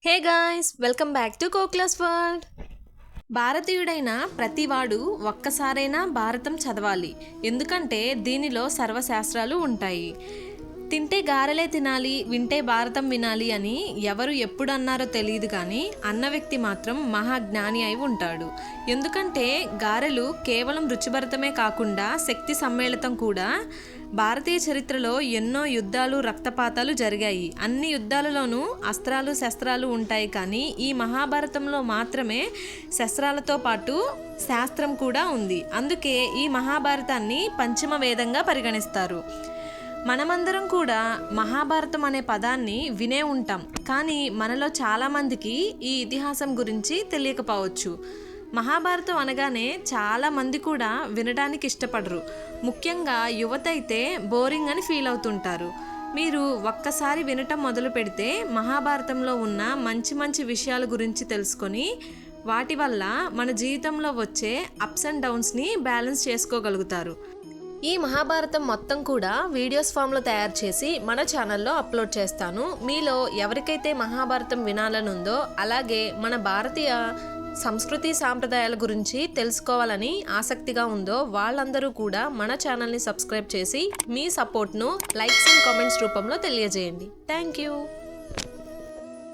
Hey guys, welcome back to Coclass world. భారతీయుడైన ప్రతివాడు ఒక్కసారైనా భారతం చదవాలి. ఎందుకంటే దీనిలో సర్వశాస్త్రాలు ఉంటాయి. తింటే గారెలే తినాలి, వింటే భారతం వినాలి అని ఎవరు ఎప్పుడు అన్నారో తెలియదు, కానీ అన్న వ్యక్తి మాత్రం మహాజ్ఞాని అయి ఉంటాడు. ఎందుకంటే గారెలు కేవలం రుచిభరితమే కాకుండా శక్తి సమ్మేళితం కూడా. భారతీయ చరిత్రలో ఎన్నో యుద్ధాలు, రక్తపాతాలు జరిగాయి. అన్ని యుద్ధాలలోనూ అస్త్రాలు, శస్త్రాలు ఉంటాయి, కానీ ఈ మహాభారతంలో మాత్రమే శస్త్రాలతో పాటు శాస్త్రం కూడా ఉంది. అందుకే ఈ మహాభారతాన్ని పంచమ వేదంగా పరిగణిస్తారు. మనమందరం కూడా మహాభారతం అనే పదాన్ని వినే ఉంటాం, కానీ మనలో చాలామందికి ఈ ఇతిహాసం గురించి తెలియకపోవచ్చు. మహాభారతం అనగానే చాలామంది కూడా వినడానికి ఇష్టపడరు. ముఖ్యంగా యువత అయితే బోరింగ్ అని ఫీల్ అవుతుంటారు. మీరు ఒక్కసారి వినటం మొదలు పెడితే మహాభారతంలో ఉన్న మంచి మంచి విషయాల గురించి తెలుసుకొని వాటి వల్ల మన జీవితంలో వచ్చే అప్స్ అండ్ డౌన్స్ని బ్యాలెన్స్ చేసుకోగలుగుతారు. ఈ మహాభారతం మొత్తం కూడా వీడియోస్ ఫామ్లో తయారు చేసి మన ఛానల్లో అప్లోడ్ చేస్తాను. మీలో ఎవరికైతే మహాభారతం వినాలనుందో, అలాగే మన భారతీయ సంస్కృతి సాంప్రదాయాల గురించి తెలుసుకోవాలని ఆసక్తిగా ఉందో వాళ్ళందరూ కూడా మన ఛానల్ని సబ్స్క్రైబ్ చేసి మీ సపోర్ట్ను లైక్స్ అండ్ కామెంట్స్ రూపంలో తెలియజేయండి. Thank you.